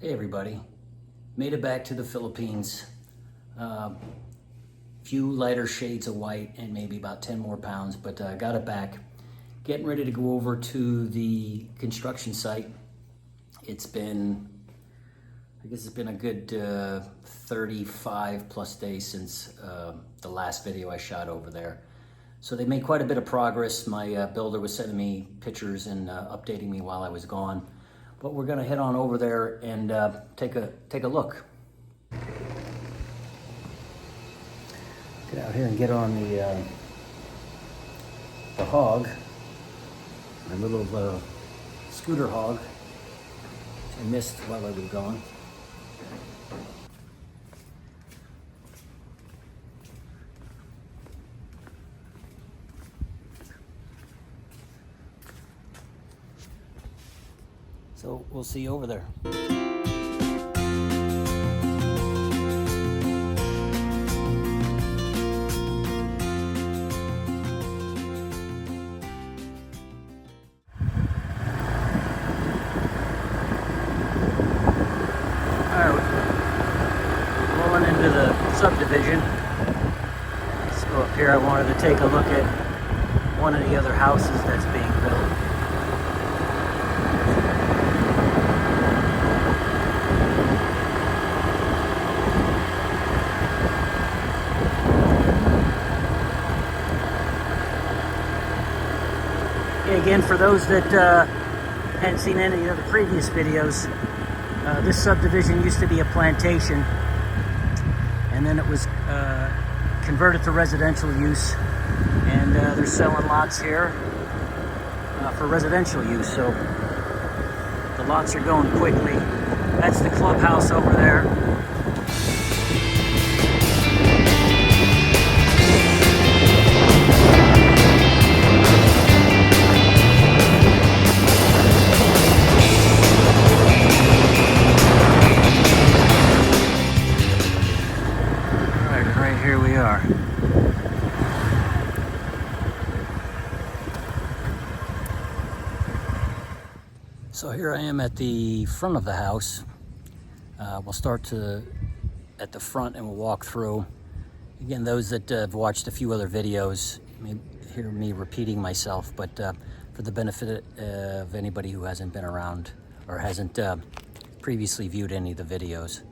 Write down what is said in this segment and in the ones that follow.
Hey everybody, made it back to the Philippines. Few lighter shades of white and maybe about 10 more pounds, but got it back. Getting ready to go over to the construction site. It's been, I guess it's been a good 35 plus days since the last video I shot over there. So they made quite a bit of progress. My builder was sending me pictures and updating me while I was gone. But we're gonna head on over there and take a look. Get out here and get on the hog, my little scooter hog, which I missed while I was gone. So we'll see you over there. Rolling into the subdivision. Let's go up here. I wanted to take a look at one of the other houses that's being built. Again, for those that hadn't seen any of the previous videos, this subdivision used to be a plantation, and then it was converted to residential use, and they're selling lots here for residential use, so the lots are going quickly. That's the clubhouse over there. Here we are. So here I am at the front of the house. We'll start at the front and we'll walk through. Again, those that have watched a few other videos may hear me repeating myself, but for the benefit of anybody who hasn't been around or hasn't previously viewed any of the videos.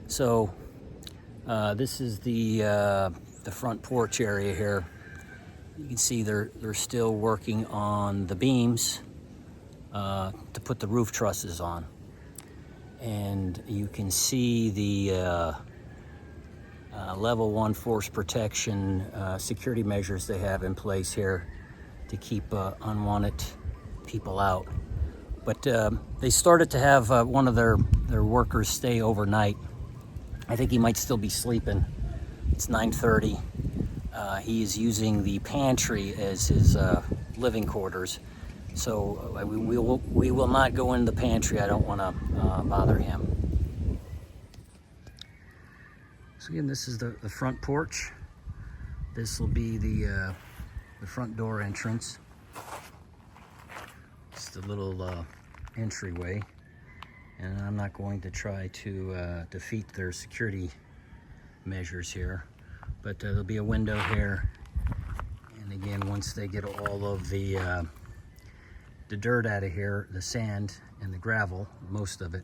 So this is the front porch area here. You can see they're still working on the beams to put the roof trusses on, and you can see the level 1 force protection security measures they have in place here to keep unwanted people out. But they started to have one of their workers stay overnight. I think he might still be sleeping. It's 9:30. He is using the pantry as his living quarters. So we will not go in the pantry. I don't want to bother him. So again, this is the front porch. This will be the front door entrance. It's the little entryway. And I'm not going to try to defeat their security measures here, but there'll be a window here. And again, once they get all of the dirt out of here, the sand and the gravel, most of it,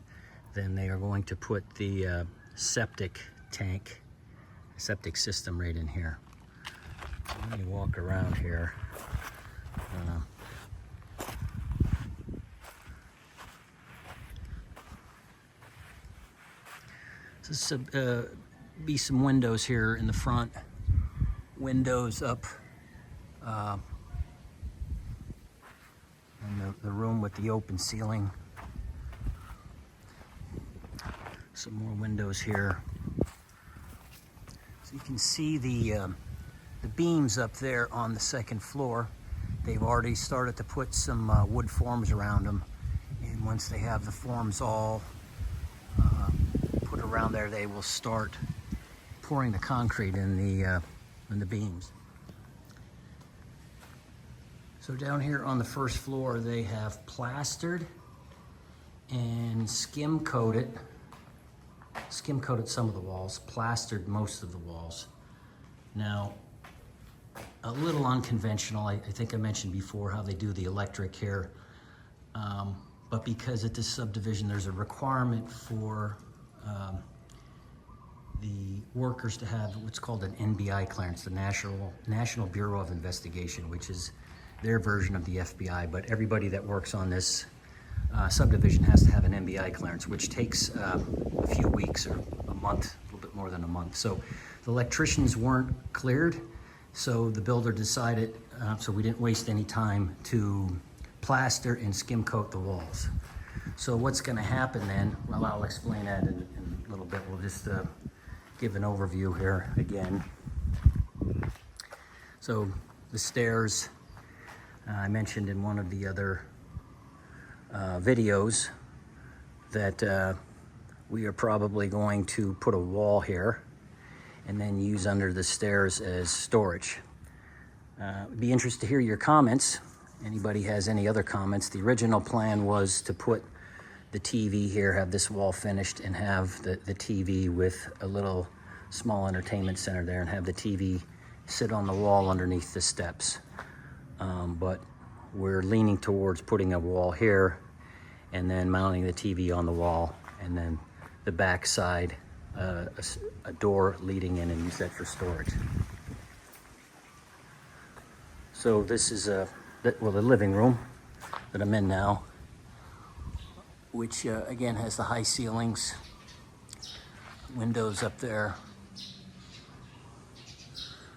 then they are going to put the septic tank, septic system right in here. Let me walk around here. This be some windows here in the front. Windows up in the room with the open ceiling. Some more windows here. So you can see the beams up there on the second floor. They've already started to put some wood forms around them, and once they have the forms all around there, they will start pouring the concrete in the beams. So down here on the first floor, they have plastered and skim coated some of the walls, plastered most of the walls. Now, a little unconventional. I think I mentioned before how they do the electric here. But because at this subdivision there's a requirement for the workers to have what's called an NBI clearance, the National Bureau of Investigation, which is their version of the FBI. But everybody that works on this subdivision has to have an NBI clearance, which takes a few weeks or a month, a little bit more than a month. So the electricians weren't cleared, so the builder decided, so we didn't waste any time, to plaster and skim coat the walls. So what's going to happen then, well, I'll explain that in a little bit. We'll just give an overview here again. So the stairs, I mentioned in one of the other videos that we are probably going to put a wall here and then use under the stairs as storage. It'd be interested to hear your comments. Anybody has any other comments? The original plan was to put the TV here, have this wall finished, and have the TV with a little small entertainment center there, and have the TV sit on the wall underneath the steps. But we're leaning towards putting a wall here and then mounting the TV on the wall, and then the back side, a door leading in, and use that for storage. So this is the living room that I'm in now, which again has the high ceilings, windows up there,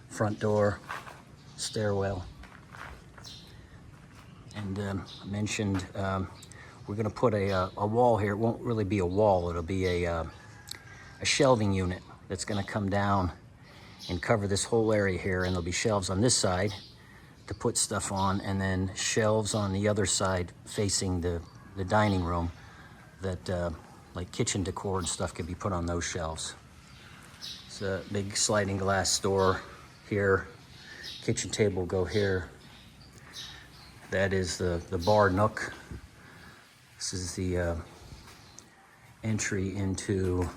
front door, stairwell. And I mentioned we're going to put a wall here. It won't really be a wall, it'll be a shelving unit that's going to come down and cover this whole area here, and there'll be shelves on this side to put stuff on, and then shelves on the other side facing the dining room that like kitchen decor and stuff can be put on those shelves. It's a big sliding glass door here. Kitchen table will go here. That is the bar nook. This is the entry into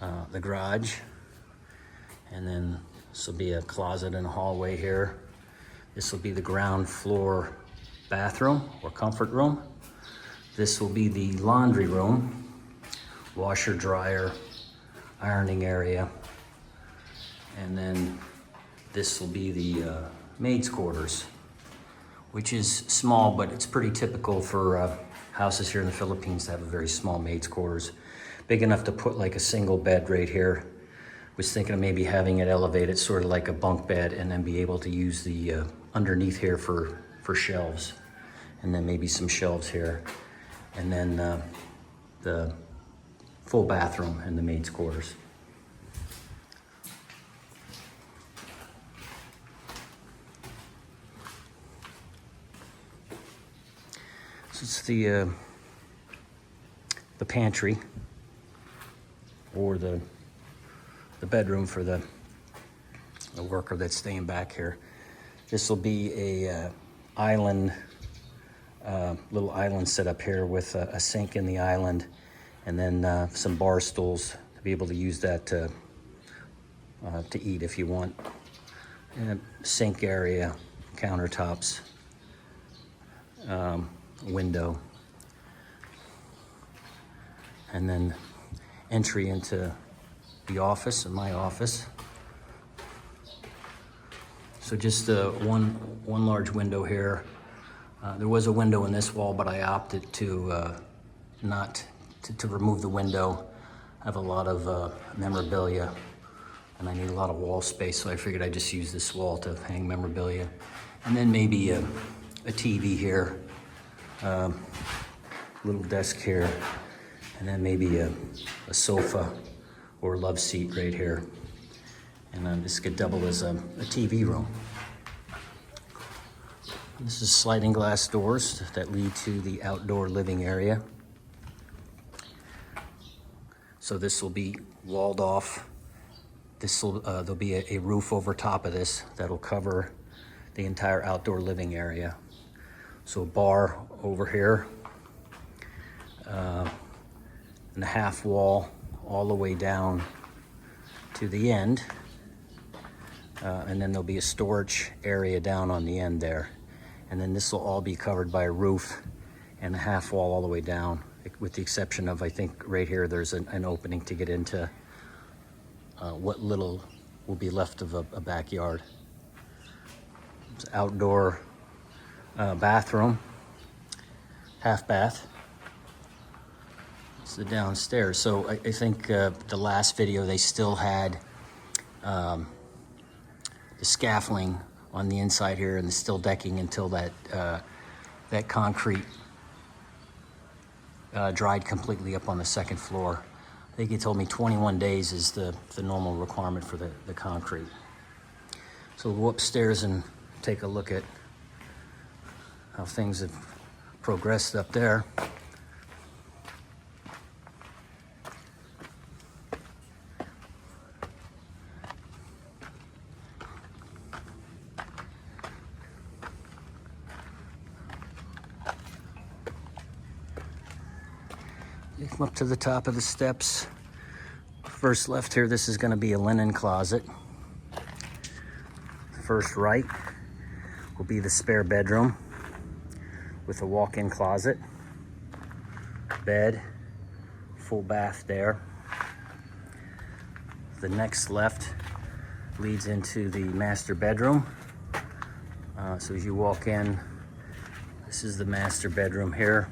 the garage. And then this will be a closet and a hallway here. This will be the ground floor bathroom or comfort room. This will be the laundry room, washer, dryer, ironing area. And then this will be the maid's quarters, which is small, but it's pretty typical for houses here in the Philippines to have a very small maid's quarters. Big enough to put like a single bed right here. Was thinking of maybe having it elevated sort of like a bunk bed, and then be able to use the underneath here for shelves, and then maybe some shelves here, and then the full bathroom and the maid's quarters. So it's the pantry, or the bedroom for the worker that's staying back here. This will be a island, little island set up here with a sink in the island, and then some bar stools to be able to use that to eat if you want. And a sink area, countertops, window, and then entry into the office, and my office. So just one large window here. There was a window in this wall, but I opted to not to remove the window. I have a lot of memorabilia, and I need a lot of wall space, so I figured I'd just use this wall to hang memorabilia. And then maybe a TV here, little desk here, and then maybe a sofa or love seat right here. And this could double as a TV room. This is sliding glass doors that lead to the outdoor living area. So this will be walled off. There'll be a roof over top of this that'll cover the entire outdoor living area. So a bar over here, and a half wall all the way down to the end. And then there'll be a storage area down on the end there. And then this will all be covered by a roof and a half wall all the way down, with the exception of, I think right here, there's an opening to get into what little will be left of a backyard. It's outdoor bathroom, half bath. It's the downstairs. So I think the last video they still had the scaffolding on the inside here and the steel decking until that concrete dried completely up on the second floor. I think he told me 21 days is the normal requirement for the concrete. So we'll go upstairs and take a look at how things have progressed up there. You come up to the top of the steps. First left here, this is going to be a linen closet. First right will be the spare bedroom with a walk-in closet, bed, full bath there. The next left leads into the master bedroom. So as you walk in, this is the master bedroom here.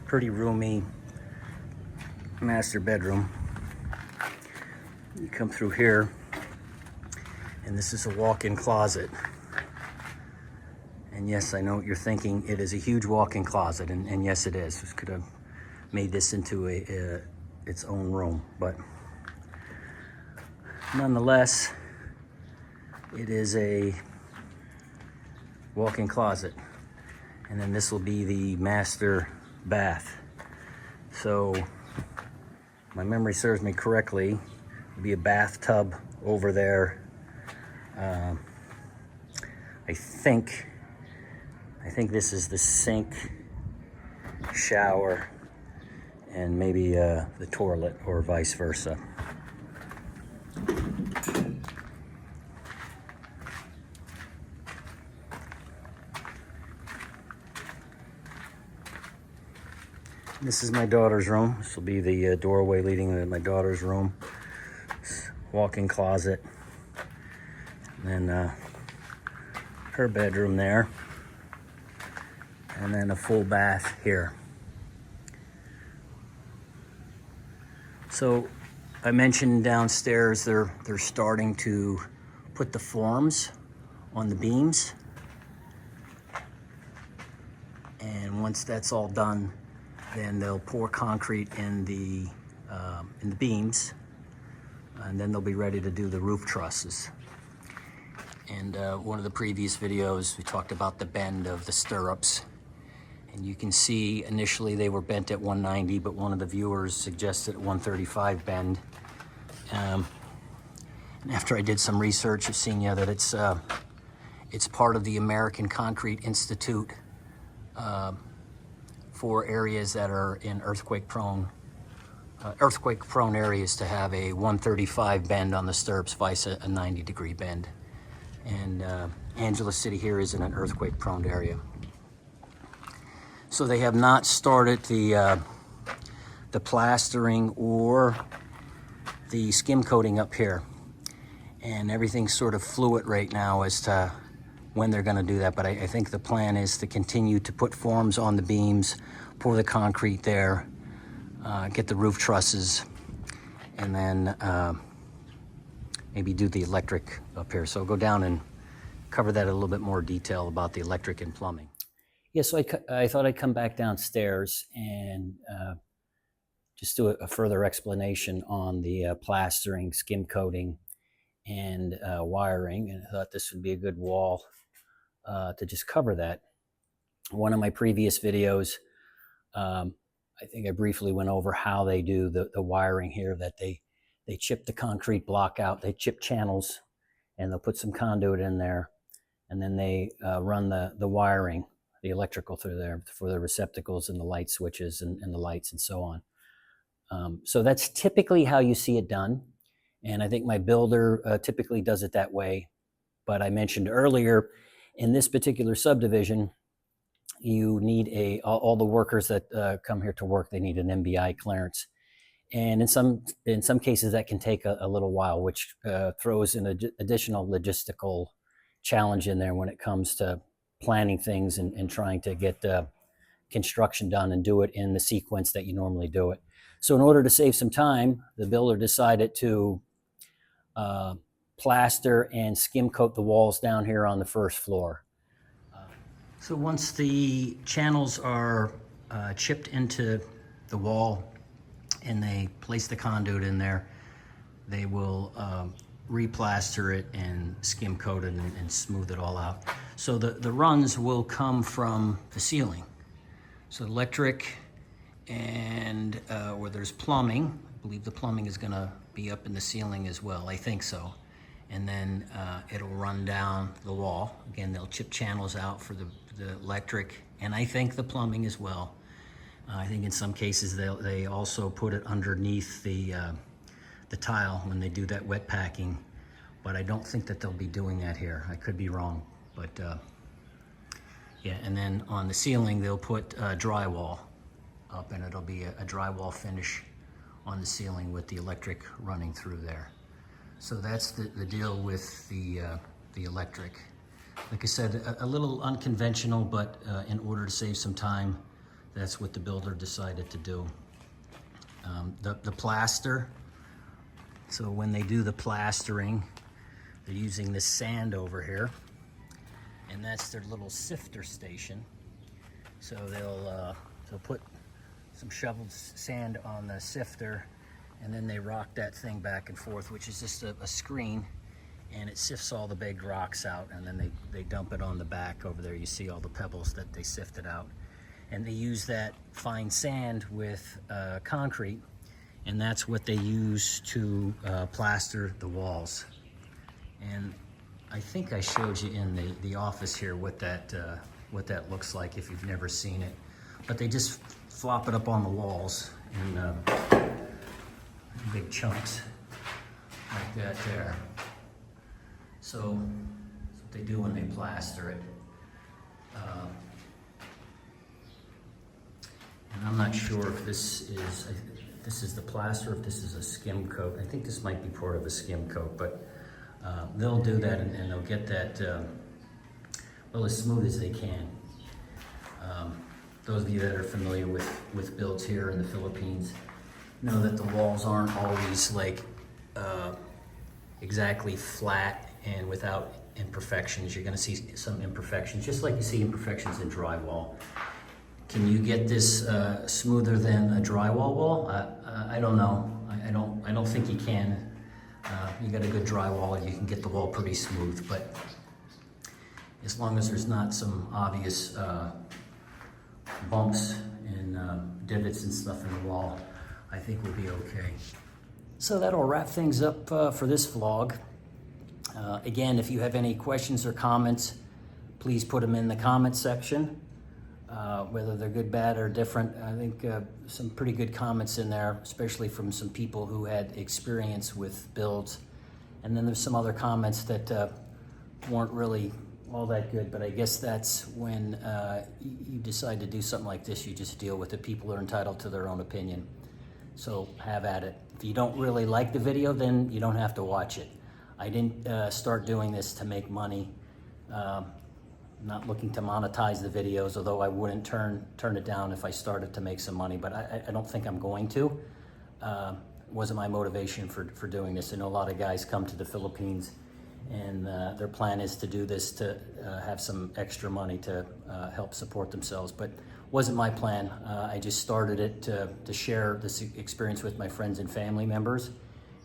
Pretty roomy master bedroom. You come through here, and this is a walk-in closet. And yes, I know what you're thinking. It is a huge walk-in closet, and yes, it is. We could have made this into its own room, but nonetheless, it is a walk-in closet. And then this will be the master bath. So, my memory serves me correctly, there'll be a bathtub over there. I think this is the sink, shower, and maybe the toilet, or vice versa. This is my daughter's room. This will be the doorway leading to my daughter's room. Walk-in closet. And then her bedroom there. And then a full bath here. So I mentioned downstairs they're starting to put the forms on the beams. And once that's all done, then they'll pour concrete in the beams, and then they'll be ready to do the roof trusses. And one of the previous videos, we talked about the bend of the stirrups. And you can see initially they were bent at 190, but one of the viewers suggested 135 bend. And after I did some research, I've seen that it's part of the American Concrete Institute for areas that are in earthquake-prone areas to have a 135 bend on the stirrups, vice a 90-degree bend. And Angela City here is in an earthquake-prone area. So they have not started the plastering or the skim coating up here. And everything's sort of fluid right now as to when they're going to do that, but I think the plan is to continue to put forms on the beams, pour the concrete there, get the roof trusses, and then maybe do the electric up here. So I'll go down and cover that in a little bit more detail about the electric and plumbing. Yeah, so I thought I'd come back downstairs and just do a further explanation on the plastering, skim coating, and wiring, and I thought this would be a good wall to just cover that. One of my previous videos, I think I briefly went over how they do the wiring here, that they chip the concrete block out, they chip channels, and they'll put some conduit in there, and then they run the wiring, the electrical through there for the receptacles and the light switches and the lights and so on. So that's typically how you see it done. And I think my builder typically does it that way. But I mentioned earlier, in this particular subdivision, you need all the workers that come here to work, they need an MBI clearance. And in some cases that can take a little while, which throws an additional logistical challenge in there when it comes to planning things and trying to get construction done and do it in the sequence that you normally do it. So in order to save some time, the builder decided to plaster and skim coat the walls down here on the first floor. So once the channels are chipped into the wall and they place the conduit in there, they will replaster it and skim coat it and smooth it all out. So the runs will come from the ceiling. So electric and where there's plumbing, I believe the plumbing is gonna be up in the ceiling as well, I think so. And then it'll run down the wall. Again, they'll chip channels out for the electric, and I think the plumbing as well. I think in some cases they also put it underneath the tile when they do that wet packing, but I don't think that they'll be doing that here. I could be wrong, but yeah. And then on the ceiling they'll put drywall up, and it'll be a drywall finish on the ceiling with the electric running through there. So that's the deal with the electric. Like I said, a little unconventional, but in order to save some time, that's what the builder decided to do. The plaster, so when they do the plastering, they're using this sand over here, and that's their little sifter station. So they'll put some shoveled sand on the sifter, and then they rock that thing back and forth, which is just a screen, and it sifts all the big rocks out, and then they dump it on the back over there. You see all the pebbles that they sifted out. And they use that fine sand with concrete, and that's what they use to plaster the walls. And I think I showed you in the office here what that looks like if you've never seen it. But they just flop it up on the walls in big chunks like that there. So that's what they do when they plaster it. And I'm not sure if this is the plaster, if this is a skim coat. I think this might be part of a skim coat, but they'll do that and they'll get that well, as smooth as they can. Those of you that are familiar with builds here in the Philippines know that the walls aren't always like exactly flat and without imperfections. You're gonna see some imperfections, just like you see imperfections in drywall. Can you get this smoother than a drywall wall? I don't know. I don't think you can. You got a good drywall, you can get the wall pretty smooth, but as long as there's not some obvious bumps and divots and stuff in the wall, I think we'll be okay. So that'll wrap things up for this vlog. Again, if you have any questions or comments, please put them in the comment section. Whether they're good, bad, or different. I think some pretty good comments in there, especially from some people who had experience with builds. And then there's some other comments that weren't really all that good, but I guess that's when you decide to do something like this, you just deal with it. People are entitled to their own opinion. So have at it. If you don't really like the video, then you don't have to watch it. I didn't start doing this to make money. Not looking to monetize the videos, although I wouldn't turn it down if I started to make some money, but I don't think I'm going to. Wasn't my motivation for doing this. I know a lot of guys come to the Philippines and their plan is to do this to have some extra money to help support themselves, but wasn't my plan. I just started it to share this experience with my friends and family members.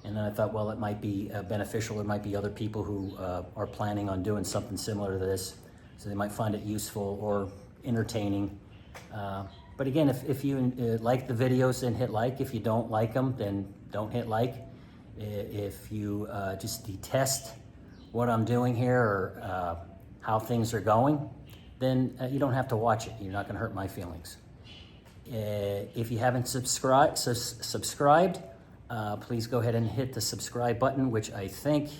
And then I thought, well, it might be beneficial. There might be other people who are planning on doing something similar to this. So they might find it useful or entertaining. But again, if you like the videos, then hit like. If you don't like them, then don't hit like. If you just detest what I'm doing here or how things are going, then you don't have to watch it. You're not going to hurt my feelings. If you haven't subscribed, please go ahead and hit the subscribe button, which I think,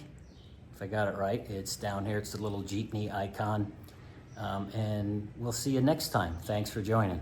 if I got it right, it's down here. It's the little jeepney icon. And we'll see you next time. Thanks for joining.